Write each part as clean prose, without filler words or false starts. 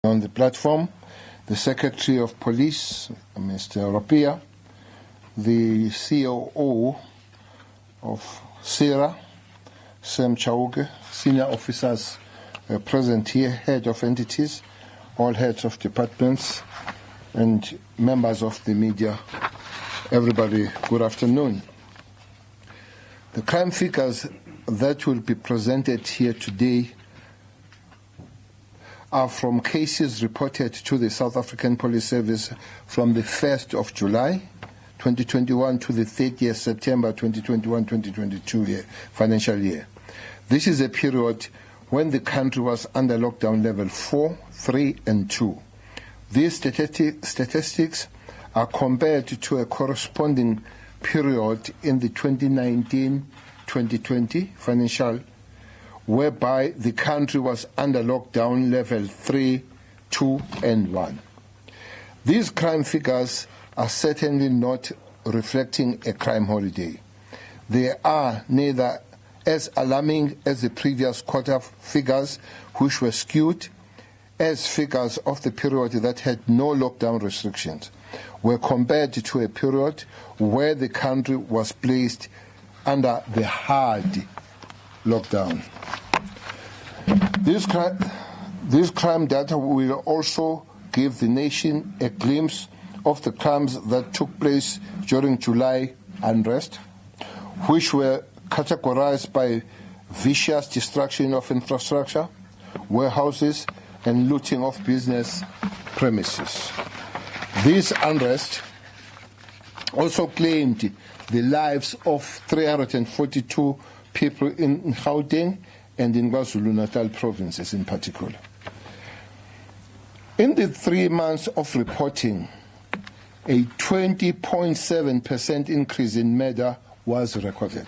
On the platform, the Secretary of Police, Mr. Rapia, the COO of SERA, Sam Chauke, senior officers present here, head of entities, all heads of departments, and members of the media. Everybody, good afternoon. The crime figures that will be presented here today are from cases reported to the South African Police Service from the 1st of July 2021 to the 30th September 2021-2022 financial year. This is a period when the country was under lockdown level 4, 3, and 2. These statistics are compared to a corresponding period in the 2019-2020 financial, whereby the country was under lockdown level 3, 2, and 1. These crime figures are certainly not reflecting a crime holiday. They are neither as alarming as the previous quarter figures, which were skewed, as figures of the period that had no lockdown restrictions were compared to a period where the country was placed under the hard lockdown. This crime data will also give the nation a glimpse of the crimes that took place during July unrest, which were categorized by vicious destruction of infrastructure, warehouses, and looting of business premises. This unrest also claimed the lives of 342 people in Gauteng and in KwaZulu-Natal provinces in particular. In the 3 months of reporting, a 20.7% increase in murder was recorded.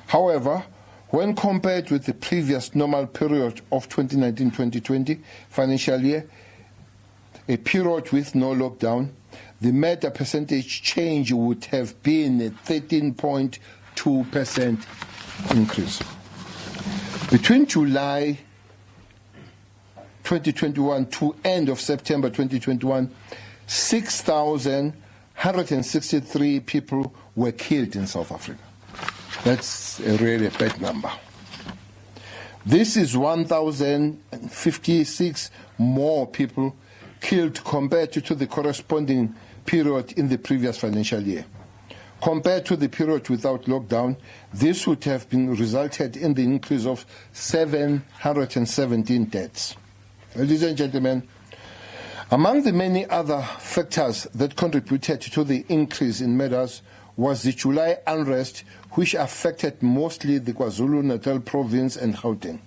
However, when compared with the previous normal period of 2019-2020 financial year, a period with no lockdown, the murder percentage change would have been a 13.2% increase. Between July 2021 to end of September 2021, 6,163 people were killed in South Africa. That's a really bad number. This is 1,056 more people killed compared to the corresponding period in the previous financial year. Compared to the period without lockdown, this would have been resulted in the increase of 717 deaths. Ladies and gentlemen, among the many other factors that contributed to the increase in murders was the July unrest, which affected mostly the KwaZulu-Natal province and Gauteng.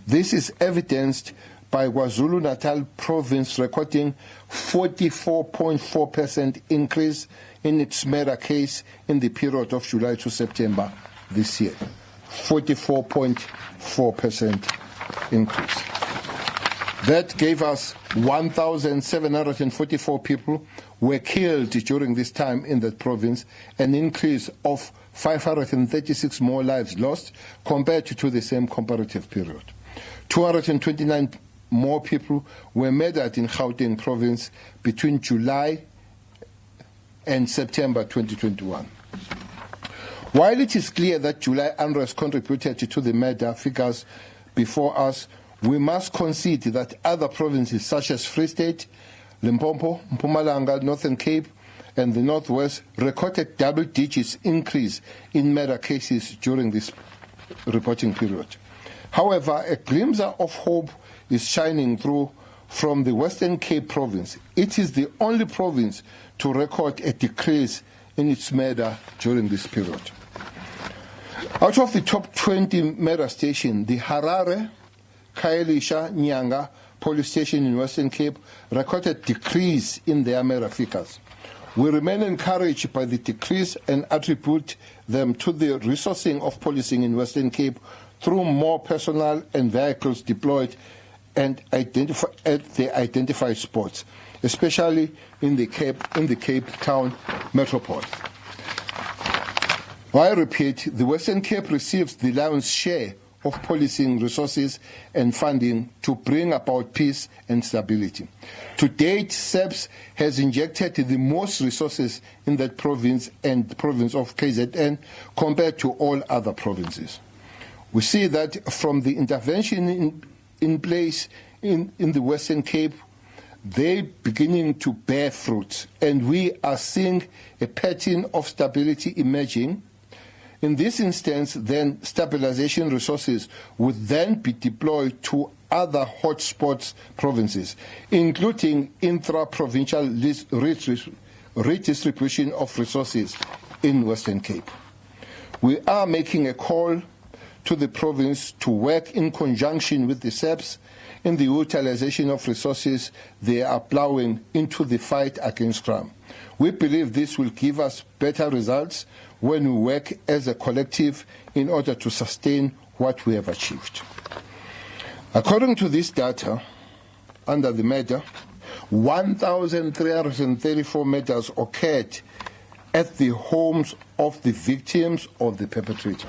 This is evidenced by KwaZulu-Natal province recording 44.4% increase in its murder case in the period of July to September this year. 44.4% increase. That gave us 1,744 people were killed during this time in that province, an increase of 536 more lives lost compared to the same comparative period. 229 more people were murdered in Gauteng province between July and September 2021. While it is clear that July unrest contributed to the murder figures before us, we must concede that other provinces such as Free State, Limpopo, Mpumalanga, Northern Cape, and the Northwest recorded double digits increase in murder cases during this reporting period. However, a glimpse of hope is shining through from the Western Cape province. It is the only province to record a decrease in its murder during this period. Out of the top 20 murder stations, the Harare, Khayelitsha, Nyanga police station in Western Cape recorded decrease in their murder figures. We remain encouraged by the decrease and attribute them to the resourcing of policing in Western Cape through more personnel and vehicles deployed and at the identified spots, especially in the Cape Town metropole. I repeat, the Western Cape receives the lion's share of policing resources and funding to bring about peace and stability. To date, SABC has injected the most resources in that province and the province of KZN compared to all other provinces. We see that from the intervention in place in the Western Cape, they're beginning to bear fruit, and we are seeing a pattern of stability emerging. In this instance, then stabilization resources would then be deployed to other hotspot provinces, including intra-provincial redistribution of resources in Western Cape. We are making a call to the province to work in conjunction with the SABC in the utilization of resources they are plowing into the fight against crime. We believe this will give us better results when we work as a collective in order to sustain what we have achieved. According to this data, under the murder, 1,334 murders occurred at the homes of the victims or the perpetrator.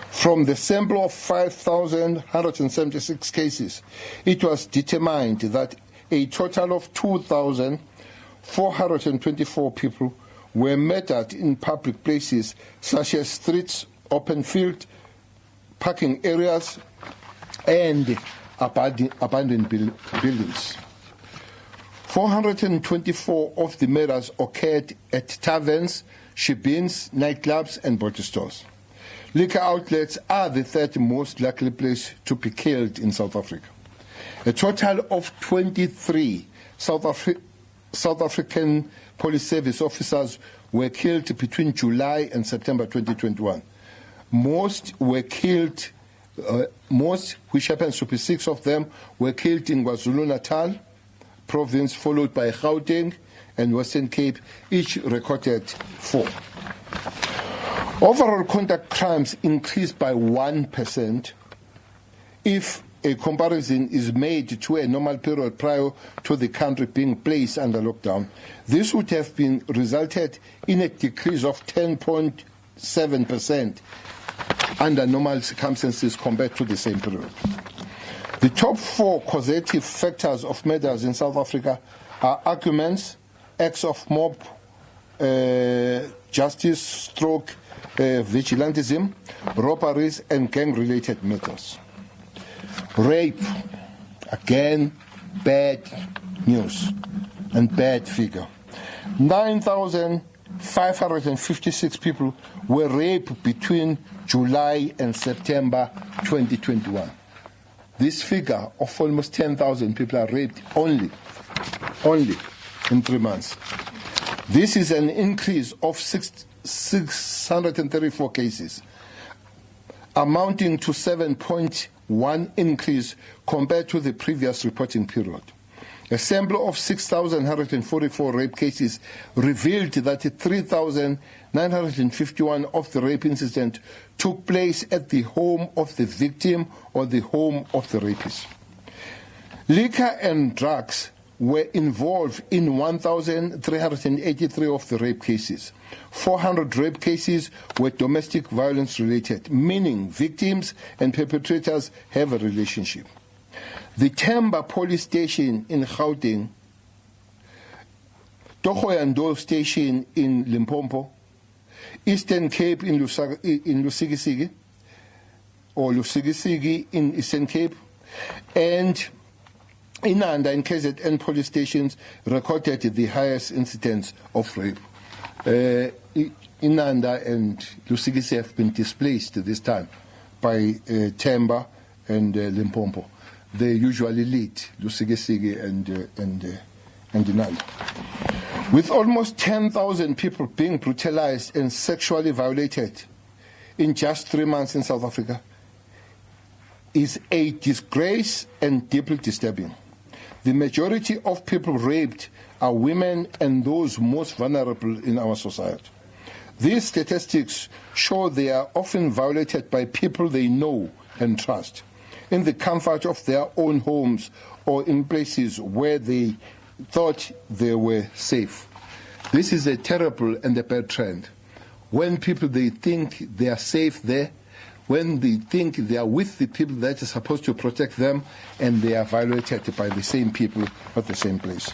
From the sample of 5,176 cases, it was determined that a total of 2,424 people were murdered in public places such as streets, open field, parking areas, and abandoned buildings. 424 of the murders occurred at taverns, shebeens, nightclubs, and bottle stores. Liquor outlets are the third most likely place to be killed in South Africa. A total of 23 South African police service officers were killed between July and September 2021. Most were killed, which happens to be 6 of them, were killed in KwaZulu-Natal province, followed by Gauteng and Western Cape, each recorded 4. Overall conduct crimes increased by 1% if a comparison is made to a normal period prior to the country being placed under lockdown. This would have been resulted in a decrease of 10.7% under normal circumstances compared to the same period. The top 4 causative factors of murders in South Africa are arguments, acts of mob justice, stroke, vigilantism, robberies, and gang-related matters. Rape, again, bad news and bad figure. 9,556 people were raped between July and September 2021. This figure of almost 10,000 people are raped only in 3 months. This is an increase of 634 cases, amounting to 7.1 increase compared to the previous reporting period. A sample of 6,144 rape cases revealed that 3,951 of the rape incidents took place at the home of the victim or the home of the rapist. Liquor and drugs were involved in 1,383 of the rape cases. 400 rape cases were domestic violence related, meaning victims and perpetrators have a relationship. The Temba police station in Gauteng, Togoyando station in Limpopo, Eastern Cape in Lusikisiki, or Lusikisiki in Eastern Cape, and Inanda and KZN police stations recorded the highest incidence of rape. Inanda and Lusikisiki have been displaced this time by Temba and Limpopo. They usually lead Lusikisiki and Inanda. With almost 10,000 people being brutalized and sexually violated in just 3 months in South Africa, is a disgrace and deeply disturbing. The majority of people raped are women and those most vulnerable in our society. These statistics show they are often violated by people they know and trust, in the comfort of their own homes or in places where they thought they were safe. This is a terrible and a bad trend. When people, they think they are safe there, when they think they are with the people that are supposed to protect them and they are violated by the same people at the same place.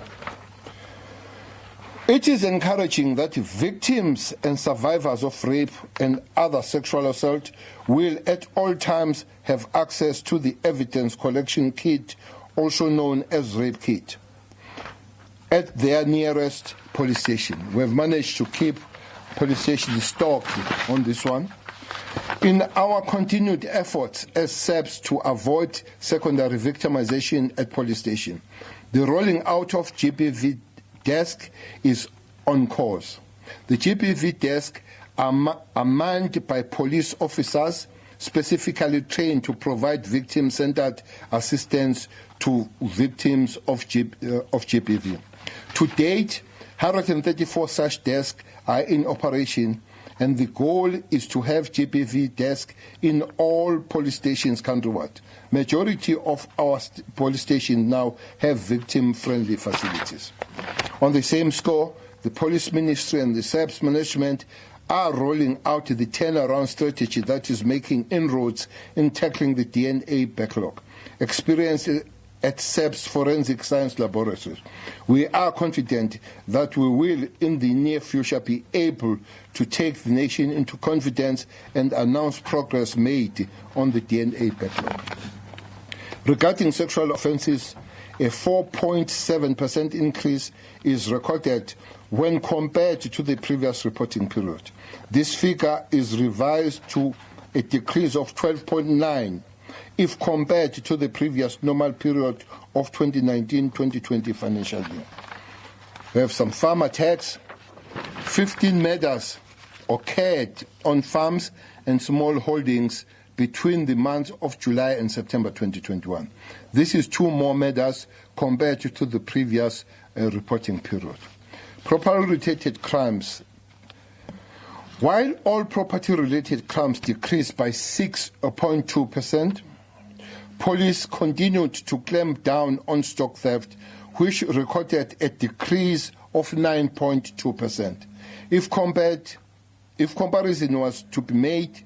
It is encouraging that victims and survivors of rape and other sexual assault will at all times have access to the evidence collection kit, also known as rape kit, at their nearest police station. We have managed to keep police stations stocked on this one. In our continued efforts as SABC to avoid secondary victimization at police station, the rolling out of GBV desk is on course. The GBV desk are manned by police officers specifically trained to provide victim-centered assistance to victims of GBV. To date, 134 such desks are in operation, and the goal is to have GBV desk in all police stations countrywide. Majority of our police stations now have victim-friendly facilities. On the same score, the Police Ministry and the SABC management are rolling out the turnaround strategy that is making inroads in tackling the DNA backlog. Experience at SABC's Forensic Science Laboratories. We are confident that we will, in the near future, be able to take the nation into confidence and announce progress made on the DNA backlog. Regarding sexual offences, a 4.7% increase is recorded when compared to the previous reporting period. This figure is revised to a decrease of 12.9% if compared to the previous normal period of 2019-2020 financial year. We have some farm attacks. 15 murders occurred on farms and small holdings between the months of July and September 2021. This is 2 more murders compared to the previous reporting period. Property-related crimes. While all property-related crimes decreased by 6.2%, police continued to clamp down on stock theft, which recorded a decrease of 9.2%. If comparison was to be made,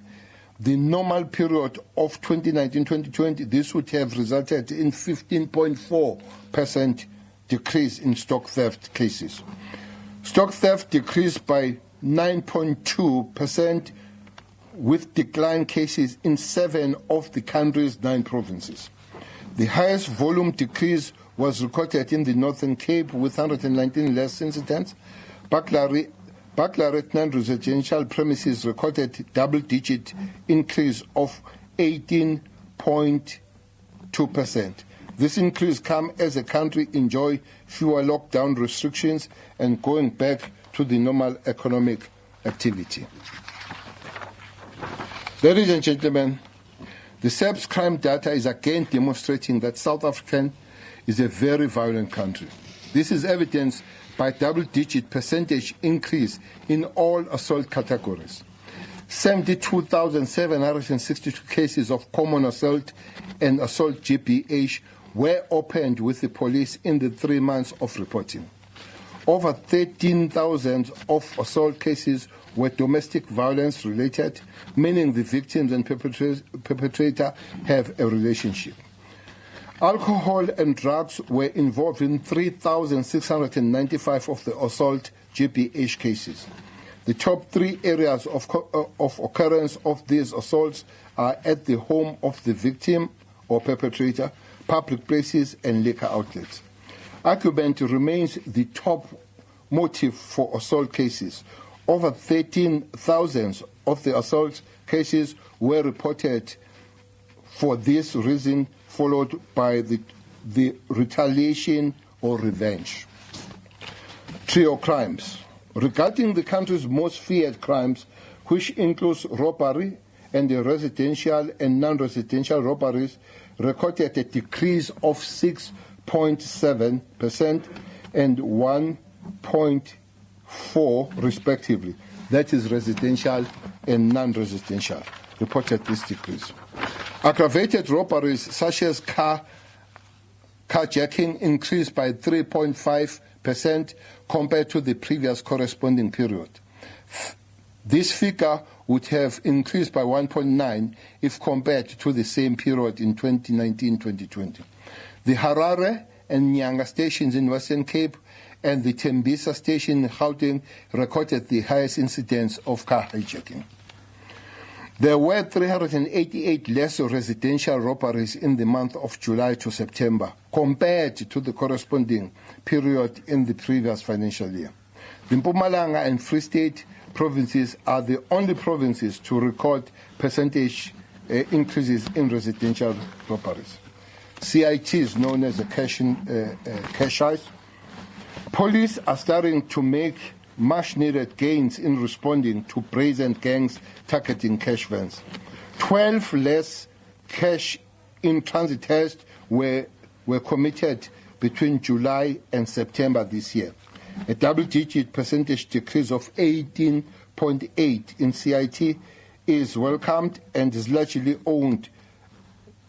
the normal period of 2019-2020, this would have resulted in 15.4% decrease in stock theft cases. Stock theft decreased by 9.2%, with decline cases in 7 of the country's 9 provinces. The highest volume decrease was recorded in the Northern Cape with 119 less incidents. Burglary at non-residential premises recorded double-digit increase of 18.2%. This increase comes as the country enjoys fewer lockdown restrictions and going back to the normal economic activity. Ladies and gentlemen, the SABC crime data is again demonstrating that South Africa is a very violent country. This is evidenced by double-digit percentage increase in all assault categories. 72,762 cases of common assault and assault GBH were opened with the police in the 3 months of reporting. Over 13,000 of assault cases were domestic violence related, meaning the victims and perpetrator have a relationship. Alcohol and drugs were involved in 3,695 of the assault GBH cases. The top 3 areas of occurrence of these assaults are at the home of the victim or perpetrator, public places, and liquor outlets. Argument remains the top motive for assault cases. Over 13,000 of the assault cases were reported for this reason, followed by the retaliation or revenge. Trio crimes. Regarding the country's most feared crimes, which includes robbery and the residential and non-residential robberies, recorded a decrease of 6.7% and 1.4% respectively. That is residential and non-residential, reported this decrease. Aggravated robberies such as carjacking increased by 3.5% compared to the previous corresponding period. This figure would have increased by 1.9 if compared to the same period in 2019-2020. The Harare and Nyanga stations in Western Cape and the Tembisa station in Gauteng recorded the highest incidence of car hijacking. There were 388 less residential robberies in the month of July to September compared to the corresponding period in the previous financial year. The Mpumalanga and Free State provinces are the only provinces to record percentage increases in residential robberies. CIT is known as a cash ice. Police are starting to make much-needed gains in responding to brazen gangs targeting cash vans. 12 less cash in transit tests were committed between July and September this year. A double-digit percentage decrease of 18.8 in CIT is welcomed and is largely owed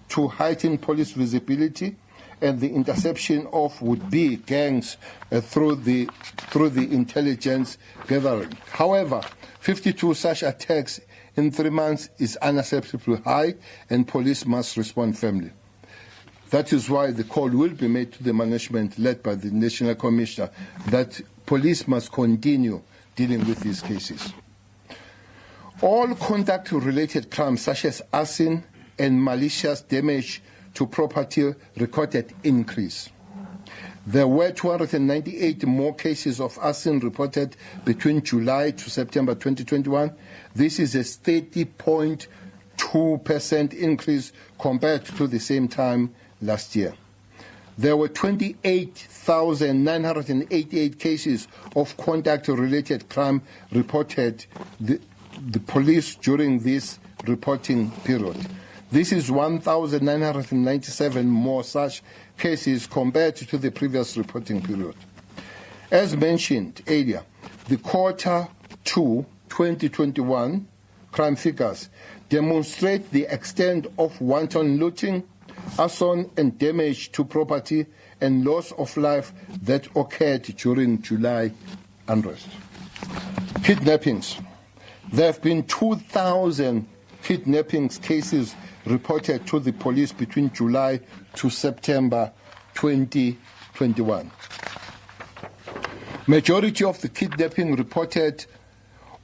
to heightened police visibility and the interception of would-be gangs through the intelligence gathering. However, 52 such attacks in 3 months is unacceptably high, and police must respond firmly. That is why the call will be made to the management led by the National Commissioner that police must continue dealing with these cases. All conduct-related crimes such as arson and malicious damage to property recorded increase. There were 298 more cases of arson reported between July to September 2021. This is a 30.2% increase compared to the same time last year. There were 28,988 cases of conduct-related crime reported the police during this reporting period. This is 1,997 more such cases compared to the previous reporting period. As mentioned earlier, the Quarter 2 2021 crime figures demonstrate the extent of wanton looting, arson and damage to property and loss of life that occurred during July unrest. Kidnappings. There have been 2,000 kidnappings cases reported to the police between July to September 2021. Majority of the kidnapping reported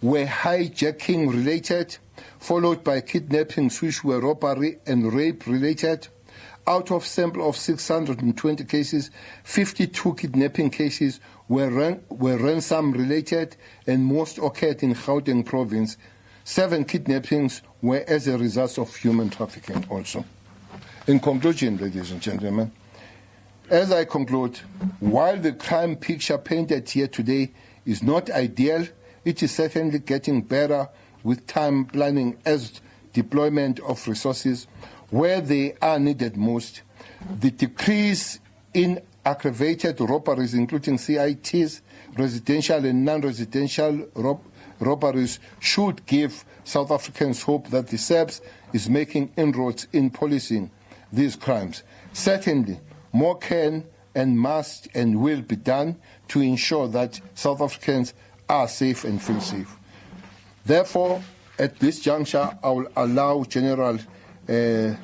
were hijacking related, followed by kidnappings which were robbery and rape related. Out of sample of 620 cases, 52 kidnapping cases were ransom related, and most occurred in Gauteng province. 7 kidnappings were as a result of human trafficking also. In conclusion, ladies and gentlemen, as I conclude, while the crime picture painted here today is not ideal, it is certainly getting better with time planning as deployment of resources where they are needed most. The decrease in aggravated robberies, including CITs, residential and non-residential robberies, should give South Africans hope that the SABC is making inroads in policing these crimes. Certainly, more can and must and will be done to ensure that South Africans are safe and feel safe. Therefore, at this juncture, I will allow General Thulares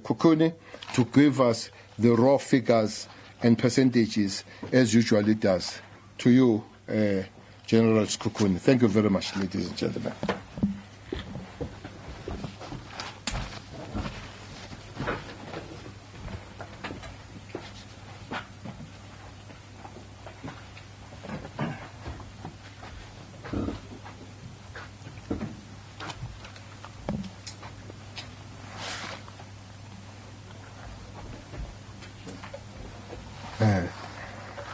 Kukuni to give us the raw figures and percentages as usually does. To you, General Kukuni. Thank you very much, ladies and gentlemen.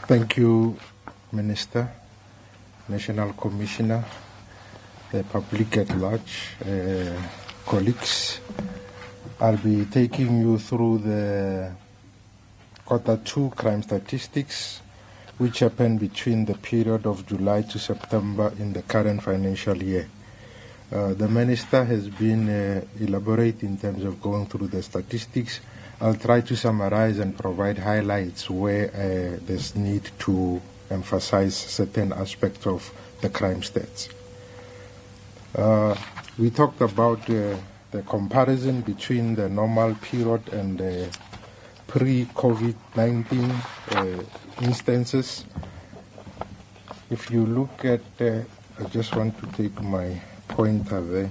Thank you, Minister, National Commissioner, the public at large, colleagues. I'll be taking you through the Quarter 2 crime statistics, which happened between the period of July to September in the current financial year. The Minister has been elaborate in terms of going through the statistics. I'll try to summarize and provide highlights where there's need to emphasize certain aspects of the crime stats. We talked about the comparison between the normal period and the pre-COVID-19 instances. If you look at, I just want to take my pointer there.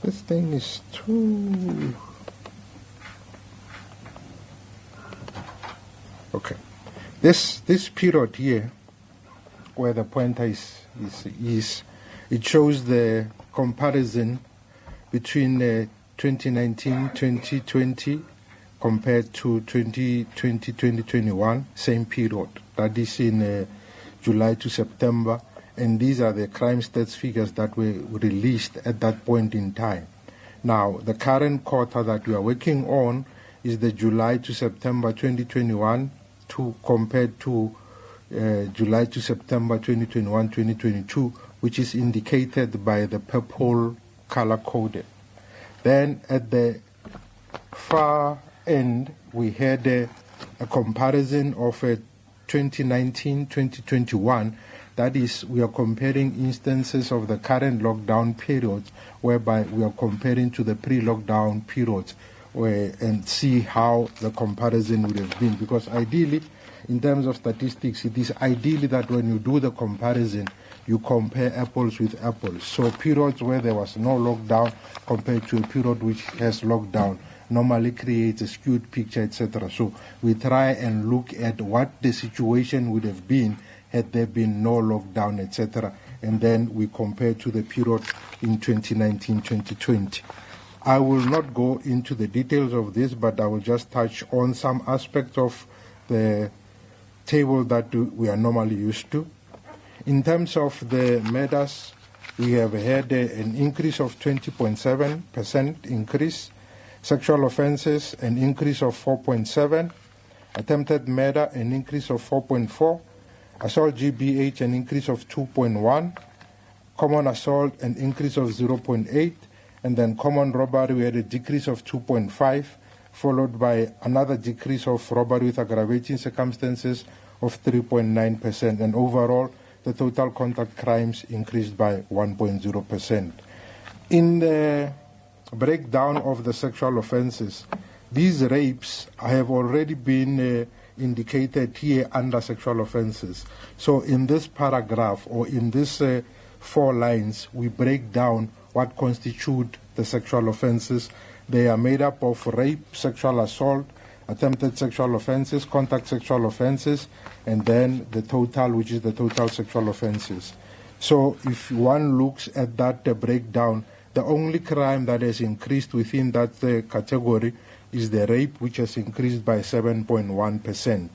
This thing is too... Okay. This period here, where the pointer is, it shows the comparison between 2019-2020 compared to 2020-2021, same period. That is in July to September. And these are the crime stats figures that were released at that point in time. Now, the current quarter that we are working on is the July to September 2021 compared to July to September 2021-2022, which is indicated by the purple color coded. Then at the far end, we had a comparison of 2019-2021. That is, we are comparing instances of the current lockdown periods, whereby we are comparing to the pre-lockdown periods, and see how the comparison would have been. Because ideally, in terms of statistics, it is ideally that when you do the comparison, you compare apples with apples. So periods where there was no lockdown compared to a period which has lockdown normally creates a skewed picture, etc. So we try and look at what the situation would have been had there been no lockdown, etc. And then we compare to the period in 2019-2020. I will not go into the details of this, but I will just touch on some aspects of the table that we are normally used to. In terms of the murders, we have had an increase of 20.7% increase. Sexual offences, an increase of 4.7%. Attempted murder, an increase of 4.4%. Assault GBH, an increase of 2.1%. Common assault, an increase of 0.8%. And then common robbery, we had a decrease of 2.5%, followed by another decrease of robbery with aggravating circumstances of 3.9%. And overall, the total contact crimes increased by 1.0%. In the breakdown of the sexual offences, these rapes have already been indicated here under sexual offences. So in this paragraph, or in these 4 lines, we break down what constitute the sexual offences. They are made up of rape, sexual assault, attempted sexual offences, contact sexual offences, and then the total, which is the total sexual offences. So if one looks at that breakdown, the only crime that has increased within that category is the rape, which has increased by 7.1%.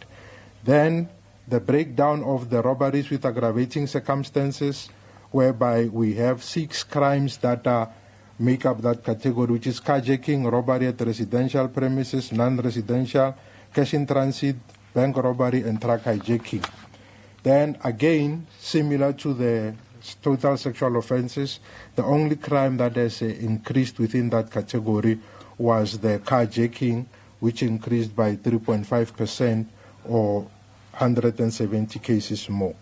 Then the breakdown of the robberies with aggravating circumstances, whereby we have 6 crimes that make up that category, which is carjacking, robbery at residential premises, non-residential, cash in transit, bank robbery, and truck hijacking. Then again, similar to the total sexual offences, the only crime that has increased within that category was the carjacking, which increased by 3.5%, or 170 cases more.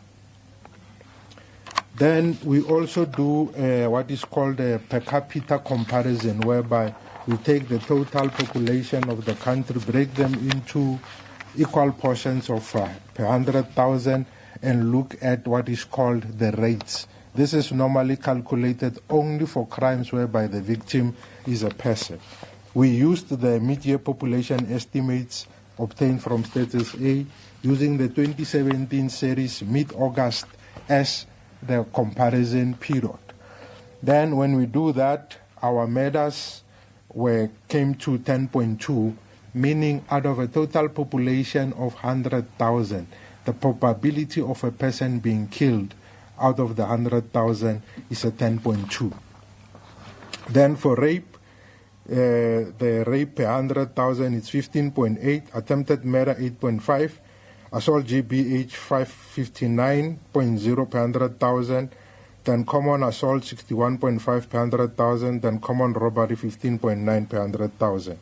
Then we also do what is called a per capita comparison, whereby we take the total population of the country, break them into equal portions of per 100,000, and look at what is called the rates. This is normally calculated only for crimes whereby the victim is a person. We used the mid-year population estimates obtained from Status A using the 2017 series mid-August as the comparison period. Then when we do that, our murders came to 10.2, meaning out of a total population of 100,000, the probability of a person being killed out of the 100,000 is a 10.2. Then for rape, the rape per 100,000 is 15.8, attempted murder 8.5, assault GBH 559.0 per 100,000, then common assault 61.5 per 100,000, then common robbery 15.9 per 100,000.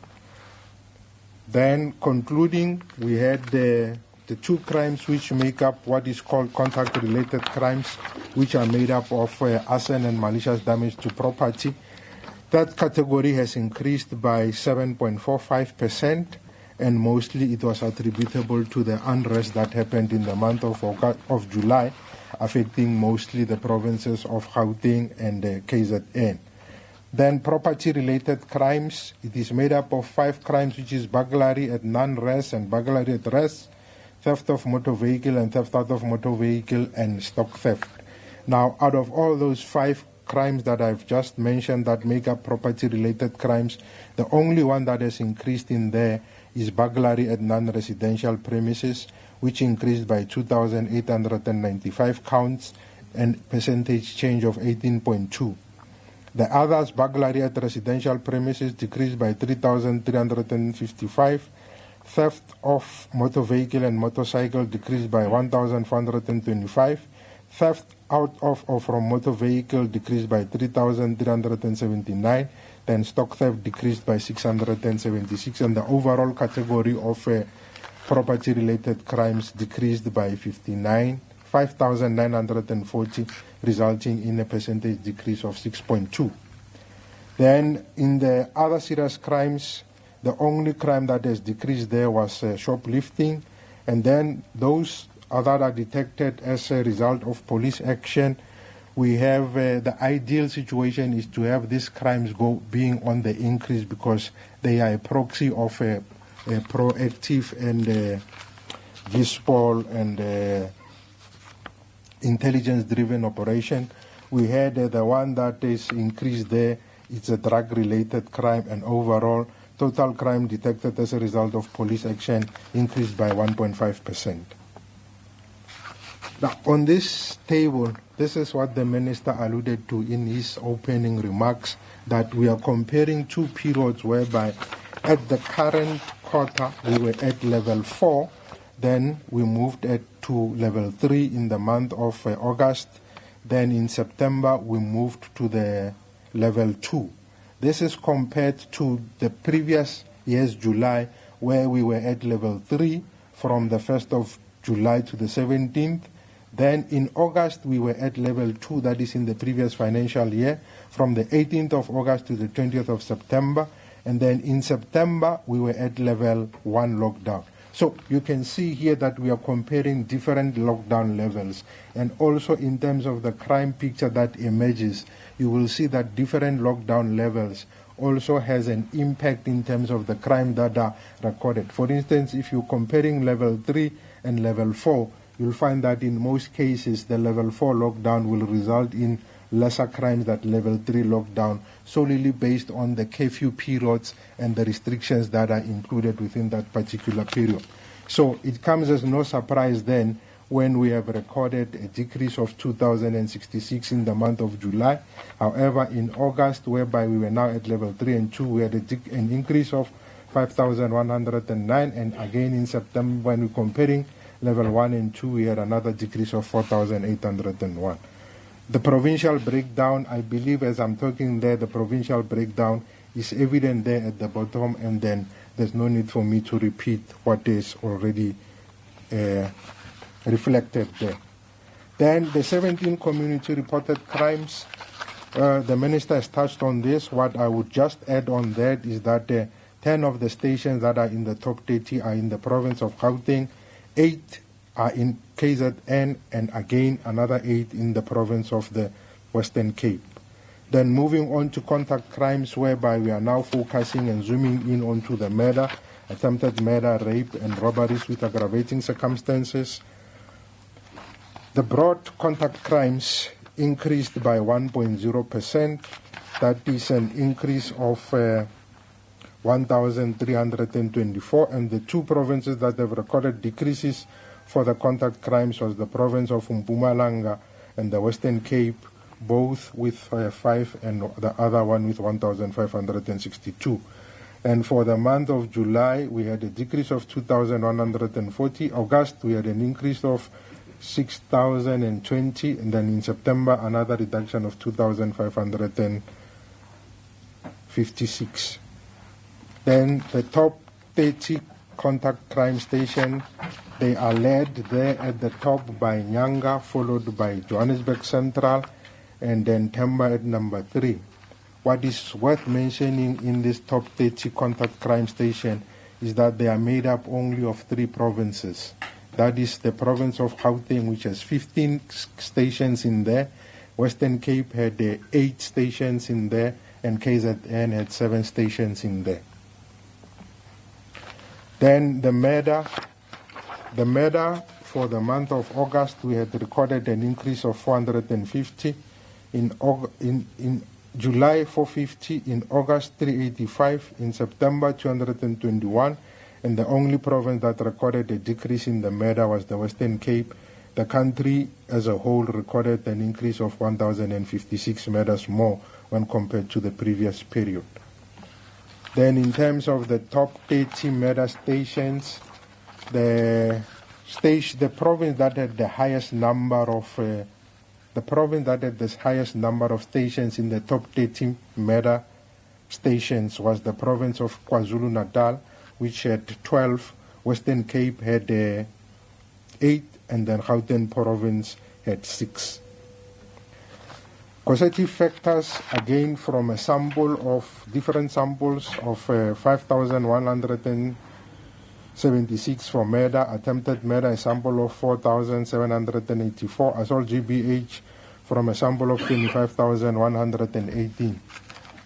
Then concluding, we had the the two crimes which make up what is called contact-related crimes, which are made up of arson and malicious damage to property, that category has increased by 7.45%, and mostly it was attributable to the unrest that happened in the month of July, affecting mostly the provinces of Gauteng and KZN. Then property-related crimes, it is made up of 5 crimes, which is burglary at non-res and burglary at res, theft of motor vehicle and theft out of motor vehicle, and stock theft. Now, out of all those 5 crimes that I've just mentioned that make up property-related crimes, the only one that has increased in there is burglary at non-residential premises, which increased by 2,895 counts and percentage change of 18.2. The others, burglary at residential premises, decreased by 3,355. Theft of motor vehicle and motorcycle decreased by 1,425. Theft out of or from motor vehicle decreased by 3,379. Then stock theft decreased by 676. And the overall category of property-related crimes decreased by 5,940, resulting in a percentage decrease of 6.2. Then in the other serious crimes, the only crime that has decreased there was shoplifting, and then those that are detected as a result of police action, we have the ideal situation is to have these crimes being on the increase, because they are a proxy of a proactive and visible and intelligence-driven operation. We had the one that is increased there, it's a drug-related crime, and overall total crime detected as a result of police action increased by 1.5%. Now, on this table, this is what the Minister alluded to in his opening remarks, that we are comparing 2 periods whereby at the current quarter we were at level 4, then we moved to level 3 in the month of August, then in September we moved to the level 2. This is compared to the previous year's July, where we were at level 3 from the 1st of July to the 17th. Then in August, we were at level 2, that is in the previous financial year, from the 18th of August to the 20th of September. And then in September, we were at level 1 lockdown. So you can see here that we are comparing different lockdown levels. And also in terms of the crime picture that emerges, you will see that different lockdown levels also has an impact in terms of the crime that are recorded. For instance, if you're comparing level 3 and level 4, you'll find that in most cases the level 4 lockdown will result in lesser crimes than level 3 lockdown, solely based on the curfew periods and the restrictions that are included within that particular period. So it comes as no surprise then when we have recorded a decrease of 2,066 in the month of July. However, in August, whereby we were now at level 3 and 2, we had an increase of 5,109, and again in September, when we're comparing level 1 and 2, we had another decrease of 4,801. The provincial breakdown, I believe as I'm talking there, the provincial breakdown is evident there at the bottom, and then there's no need for me to repeat what is already reflected there. Then the 17 community reported crimes, the Minister has touched on this. What I would just add on that is that 10 of the stations that are in the top 30 are in the province of Gauteng, 8 are in KZN, and again another 8 in the province of the Western Cape. Then moving on to contact crimes, whereby we are now focusing and zooming in onto the murder, attempted murder, rape, and robberies with aggravating circumstances. The broad contact crimes increased by 1.0%. That is an increase of 1,324, and the 2 provinces that have recorded decreases for the contact crimes was the province of Mpumalanga and the Western Cape, both with 5, and the other one with 1,562. And for the month of July, we had a decrease of 2,140. August, we had an increase of 6,020, and then in September, another reduction of 2,556. Then the top 30 contact crime station They are led there at the top by Nyanga, followed by Johannesburg Central, and then Temba at number 3. What is worth mentioning in this top 30 contact crime station is that they are made up only of 3 provinces. That is the province of Gauteng, which has 15 stations in there. Western Cape had 8 stations in there, and KZN had 7 stations in there. Then the murder for the month of August, we had recorded an increase of 450. In July, 450. In August, 385. In September, 221. And the only province that recorded a decrease in the murder was the Western Cape. The country as a whole recorded an increase of 1,056 murders more when compared to the previous period. Then in terms of the top 30 murder stations, the province that had the highest number of stations in the top 30 murder stations was the province of KwaZulu-Natal, which had 12. Western Cape had 8, and then Gauteng province had 6. Causative factors, again from a sample of different samples of 5,176 for murder, attempted murder, a sample of 4,784, assault GBH from a sample of 25,118.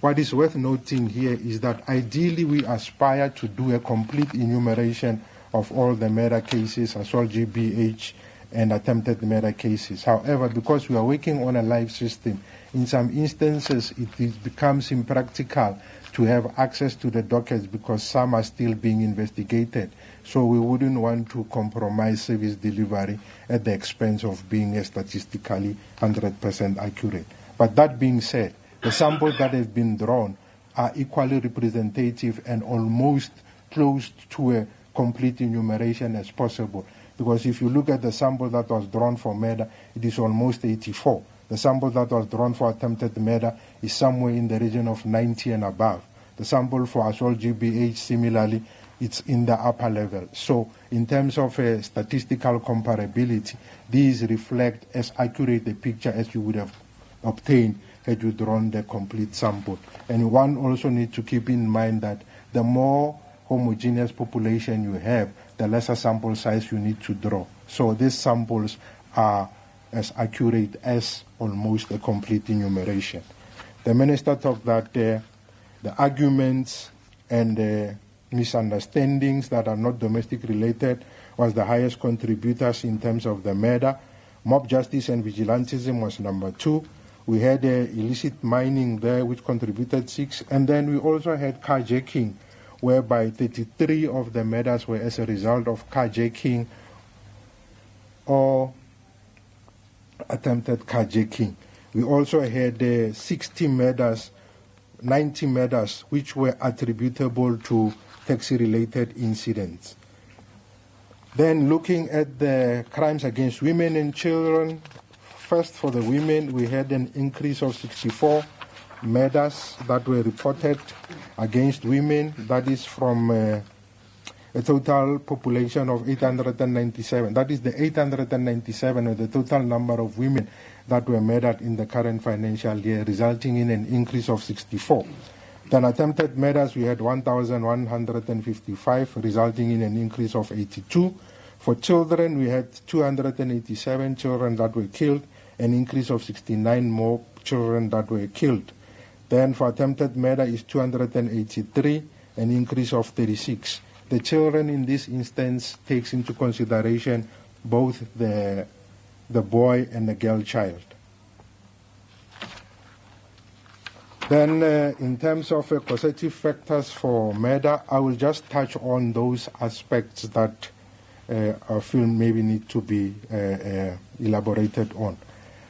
What is worth noting here is that ideally we aspire to do a complete enumeration of all the murder cases, assault GBH, and attempted murder cases. However, because we are working on a live system, in some instances it becomes impractical to have access to the dockets because some are still being investigated. So we wouldn't want to compromise service delivery at the expense of being statistically 100% accurate. But that being said, the samples that have been drawn are equally representative and almost close to a complete enumeration as possible. Because if you look at the sample that was drawn for murder, it is almost 84. The sample that was drawn for attempted murder is somewhere in the region of 90 and above. The sample for assault GBH, similarly, it's in the upper level. So in terms of statistical comparability, these reflect as accurate a picture as you would have obtained had you drawn the complete sample. And one also needs to keep in mind that the more homogeneous population you have, the lesser sample size you need to draw. So these samples are as accurate as almost a complete enumeration. The minister talked that the arguments and the misunderstandings that are not domestic related was the highest contributors in terms of the murder. Mob justice and vigilantism was number 2. We had illicit mining there, which contributed 6. And then we also had carjacking, whereby 33 of the murders were as a result of carjacking or attempted carjacking. We also had 60 murders, 90 murders, which were attributable to taxi-related incidents. Then looking at the crimes against women and children, first for the women, we had an increase of 64 murders that were reported against women. That is from a total population of 897. That is the 897 of the total number of women that were murdered in the current financial year, resulting in an increase of 64. Then attempted murders, we had 1,155, resulting in an increase of 82. For children, we had 287 children that were killed, an increase of 69 more children that were killed. Then for attempted murder is 283, an increase of 36. The children in this instance takes into consideration both the boy and the girl child. Then in terms of causative factors for murder, I will just touch on those aspects that I feel maybe need to be elaborated on.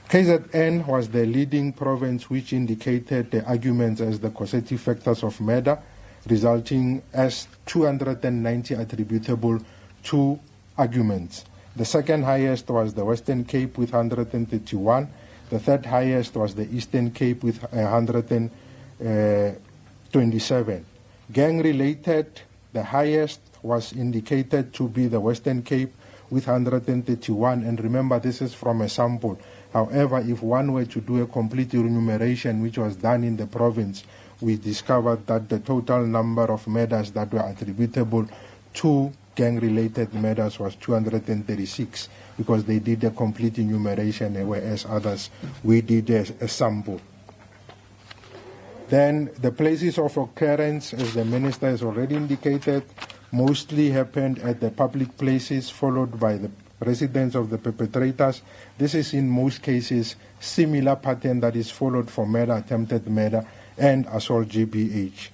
KZN was the leading province which indicated the arguments as the causative factors of murder, resulting as 290 attributable to arguments. The second highest was the Western Cape with 131. The third highest was the Eastern Cape with 127. Gang-related, the highest was indicated to be the Western Cape with 131. And remember, this is from a sample. However, if one were to do a complete enumeration, which was done in the province, we discovered that the total number of murders that were attributable to gang-related murders was 236, because they did a complete enumeration, whereas others, we did a sample. Then the places of occurrence, as the Minister has already indicated, mostly happened at the public places, followed by the residence of the perpetrators. This is in most cases similar pattern that is followed for murder, attempted murder, and assault GBH.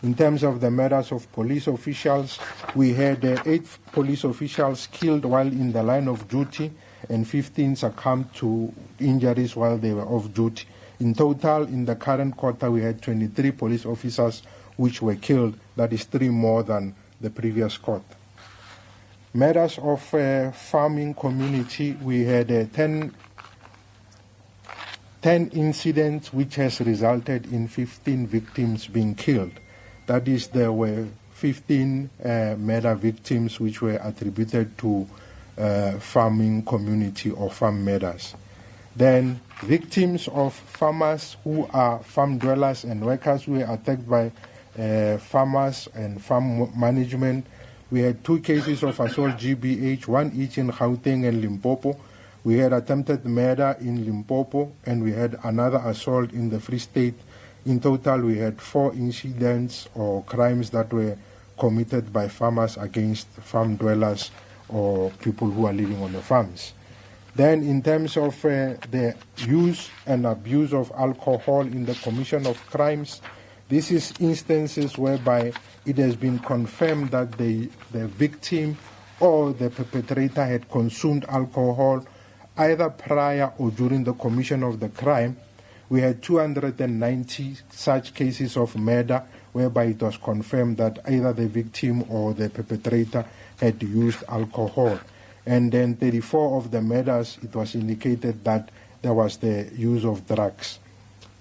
In terms of the murders of police officials, we had 8 police officials killed while in the line of duty, and 15 succumbed to injuries while they were off duty. In total, in the current quarter, we had 23 police officers which were killed. That is 3 more than the previous quarter. Murders of farming community, we had 10 incidents which has resulted in 15 victims being killed. That is, there were 15 murder victims which were attributed to farming community or farm murders. Then victims of farmers who are farm dwellers and workers who were attacked by farmers and farm management. We had 2 cases of assault GBH, 1 each in Gauteng and Limpopo. We had attempted murder in Limpopo, and we had another assault in the Free State. In total, we had 4 incidents or crimes that were committed by farmers against farm dwellers or people who are living on the farms. Then in terms of the use and abuse of alcohol in the commission of crimes, this is instances whereby it has been confirmed that the victim or the perpetrator had consumed alcohol either prior or during the commission of the crime. We had 290 such cases of murder whereby it was confirmed that either the victim or the perpetrator had used alcohol. And then 34 of the murders, it was indicated that there was the use of drugs.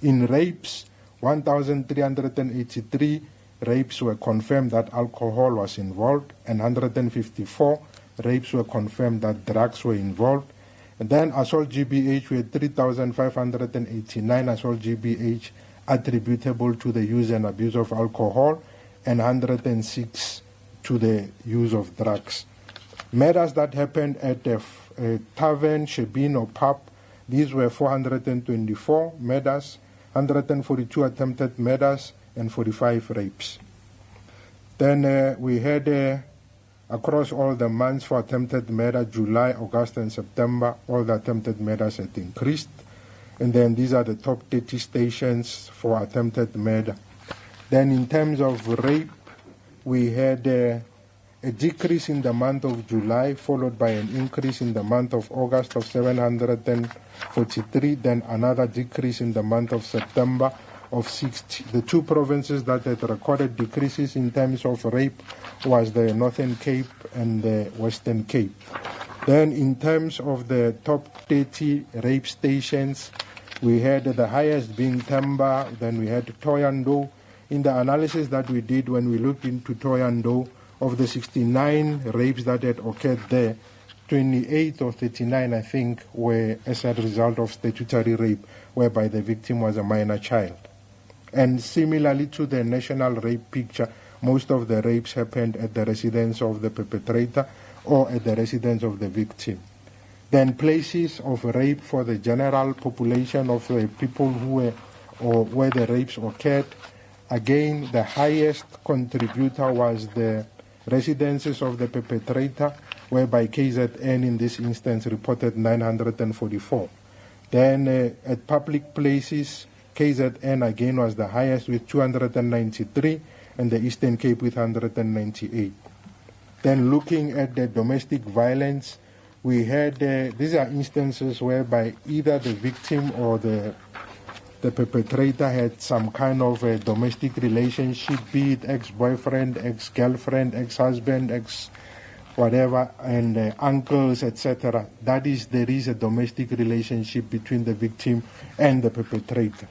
In rapes, 1,383 rapes were confirmed that alcohol was involved, and 154 rapes were confirmed that drugs were involved. And then assault GBH, we had 3,589 assault GBH attributable to the use and abuse of alcohol, and 106 to the use of drugs. Murders that happened at a tavern, shebeen or pub, these were 424 murders, 142 attempted murders, and 45 rapes. Then we had across all the months for attempted murder, July, August, and September, all the attempted murders had increased. And then these are the top 30 stations for attempted murder. Then in terms of rape, we had a decrease in the month of July, followed by an increase in the month of August of 743, then another decrease in the month of September of 60. The 2 provinces that had recorded decreases in terms of rape was the Northern Cape and the Western Cape. Then in terms of the top 30 rape stations, we had the highest being Temba, then we had Thohoyandou. In the analysis that we did when we looked into Thohoyandou, of the 69 rapes that had occurred there, 28 or 39, I think, were as a result of statutory rape, whereby the victim was a minor child. And similarly to the national rape picture, most of the rapes happened at the residence of the perpetrator or at the residence of the victim. Then places of rape for the general population of people who were or where the rapes occurred, again, the highest contributor was the residences of the perpetrator, whereby KZN in this instance reported 944. Then at public places, KZN again was the highest with 293, and the Eastern Cape with 198. Then looking at the domestic violence, we had, these are instances whereby either the victim or the perpetrator had some kind of a domestic relationship, be it ex-boyfriend, ex-girlfriend, ex-husband, ex-whatever, and uncles, etc. That is, there is a domestic relationship between the victim and the perpetrator.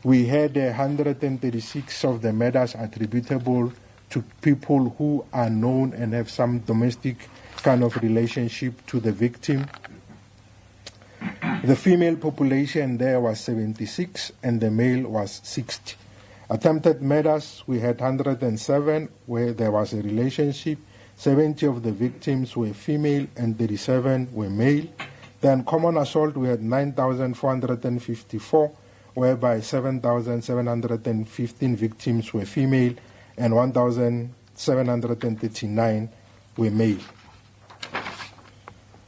We had 136 of the murders attributable to people who are known and have some domestic kind of relationship to the victim. The female population there was 76 and the male was 60. Attempted murders, we had 107 where there was a relationship. 70 of the victims were female and 37 were male. Then common assault, we had 9,454, whereby 7,715 victims were female and 1,739 were male.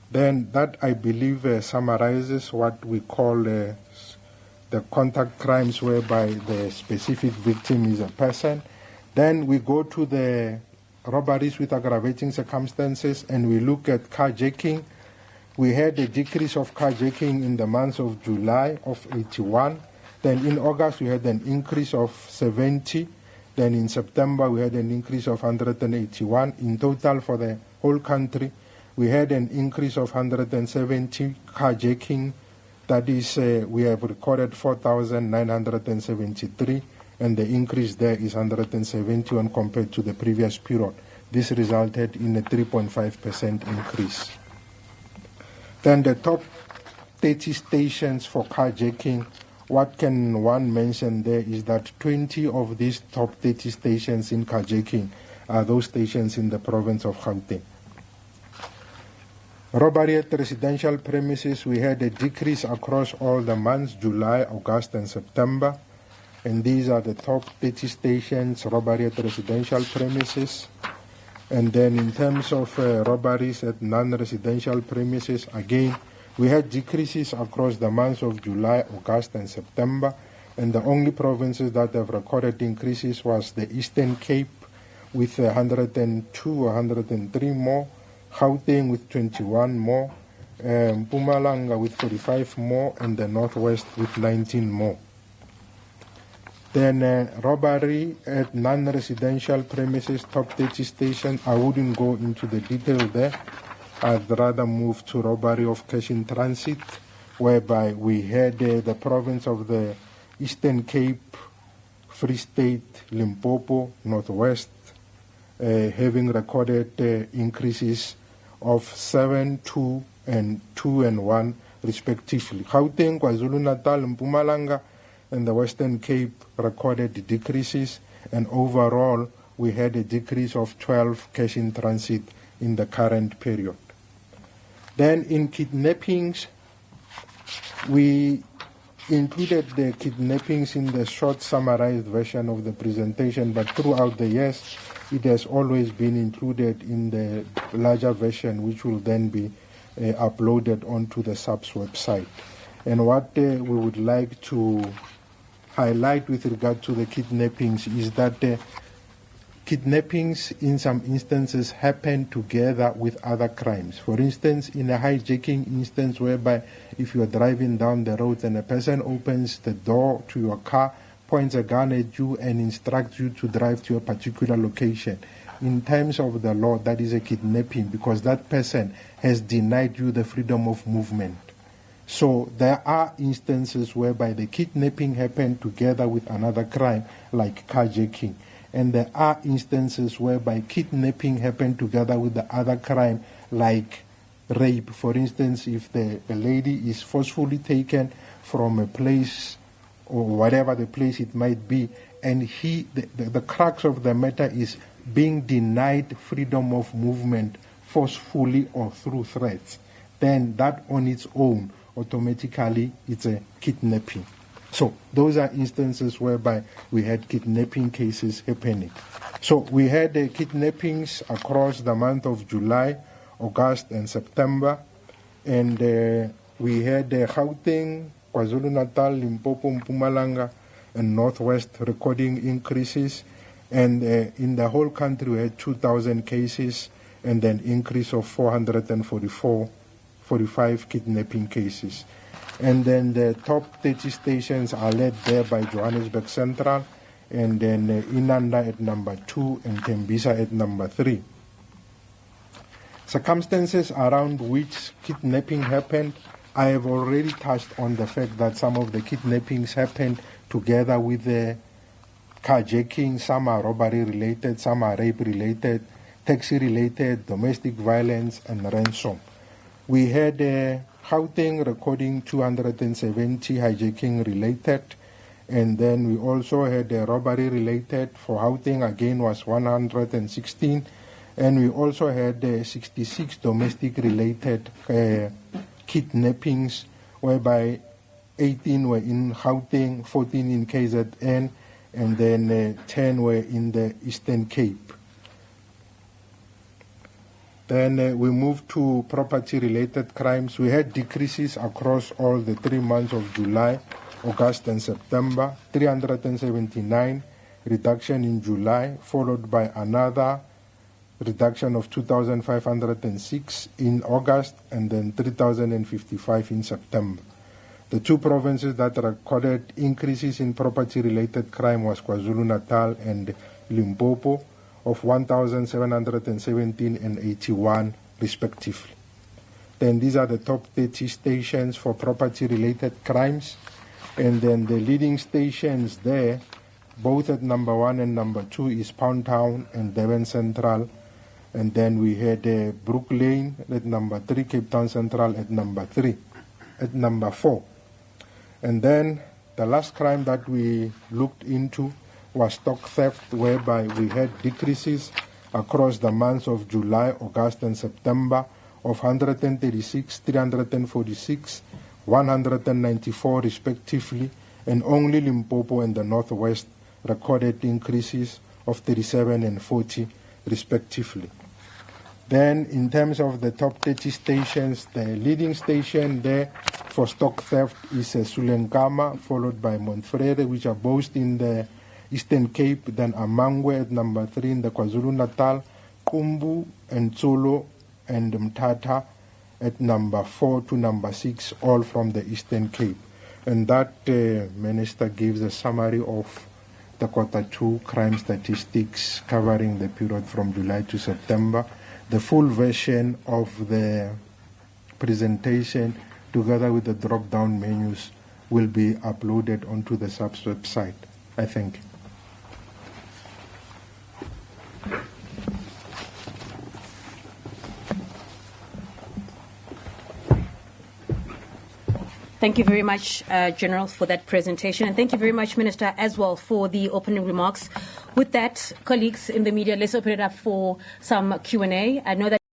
Then that, I believe, summarizes what we call the contact crimes, whereby the specific victim is a person. Then we go to the robberies with aggravating circumstances, and we look at carjacking. We had a decrease of carjacking in the month of July of 81. Then in August, we had an increase of 70. Then in September, we had an increase of 181. In total, for the whole country, we had an increase of 170 carjacking. That is, we have recorded 4,973, and the increase there is 171 compared to the previous period. This resulted in a 3.5% increase. Then the top 30 stations for carjacking, what can one mention there is that 20 of these top 30 stations in carjacking are those stations in the province of Gauteng. Robbery at residential premises, we had a decrease across all the months, July, August, and September. And these are the top 30 stations, robbery at residential premises. And then in terms of robberies at non-residential premises, again, we had decreases across the months of July, August, and September. And the only provinces that have recorded increases was the Eastern Cape with 102 or 103 more, Gauteng with 21 more, Mpumalanga with 45 more, and the Northwest with 19 more. Then robbery at non-residential premises, top 30 stations, I wouldn't go into the detail there. I'd rather move to robbery of cash in transit, whereby we had the province of the Eastern Cape, Free State, Limpopo, Northwest, having recorded increases of 7, 2, and 2 and 1 respectively. Gauteng, KwaZulu-Natal, Mpumalanga, and the Western Cape recorded decreases, and overall we had a decrease of 12 cash in transit in the current period. Then in kidnappings, we included the kidnappings in the short summarized version of the presentation, but throughout the years it has always been included in the larger version, which will then be uploaded onto the SABC website. And what we would like to highlight with regard to the kidnappings is that kidnappings in some instances happen together with other crimes. For instance, in a hijacking instance whereby if you are driving down the road and a person opens the door to your car, points a gun at you and instructs you to drive to a particular location, in terms of the law, that is a kidnapping because that person has denied you the freedom of movement. So there are instances whereby the kidnapping happened together with another crime like carjacking. And there are instances whereby kidnapping happened together with the other crime like rape. For instance, if the lady is forcefully taken from a place or whatever the place it might be, and the crux of the matter is being denied freedom of movement forcefully or through threats, then that on its own automatically it's a kidnapping. So those are instances whereby we had kidnapping cases happening. So we had kidnappings across the month of July, August, and September, and we had Gauteng, KwaZulu-Natal, Limpopo, Mpumalanga, and Northwest recording increases, and in the whole country we had 2,000 cases and an increase of 445 kidnapping cases. And then the top 30 stations are led there by Johannesburg Central, and then Inanda at number 2 and Tembisa at number 3. Circumstances around which kidnapping happened, I have already touched on the fact that some of the kidnappings happened together with the carjacking. Some are robbery related, some are rape related. taxi-related, domestic violence, and ransom. We had Gauteng recording 270 hijacking-related, and then we also had robbery-related. For Gauteng, again, was 116, and we also had 66 domestic-related kidnappings, whereby 18 were in Gauteng, 14 in KZN, and then 10 were in the Eastern Cape. Then we moved to property-related crimes. We had decreases across all the 3 months of July, August, and September. 379 reduction in July, followed by another reduction of 2,506 in August, and then 3,055 in September. The two provinces that recorded increases in property-related crime was KwaZulu-Natal and Limpopo, of 1,717 and 81 respectively. Then these are the top 30 stations for property-related crimes, and then the leading stations there, both at number 1 and number 2, is Pound Town and Durban Central, and then we had Brook Lane at number 3, Cape Town Central at number 4. And then the last crime that we looked into was stock theft, whereby we had decreases across the months of July, August, and September of 136, 346, 194 respectively, and only Limpopo and the Northwest recorded increases of 37 and 40 respectively. Then in terms of the top 30 stations, the leading station there for stock theft is Sulenkama, followed by Montfrere, which are both in the Eastern Cape, then Amangwe at number 3 in the KwaZulu-Natal, Kumbu and Tsolo and Mthatha at number 4 to number 6, all from the Eastern Cape. And that, Minister, gives a summary of the Q2 crime statistics covering the period from July to September. The full version of the presentation, together with the drop-down menus, will be uploaded onto the SABC website. I thank you. Thank you very much, General, for that presentation. And thank you very much, Minister, as well, for the opening remarks. With that, colleagues in the media, let's open it up for some Q&A. I know that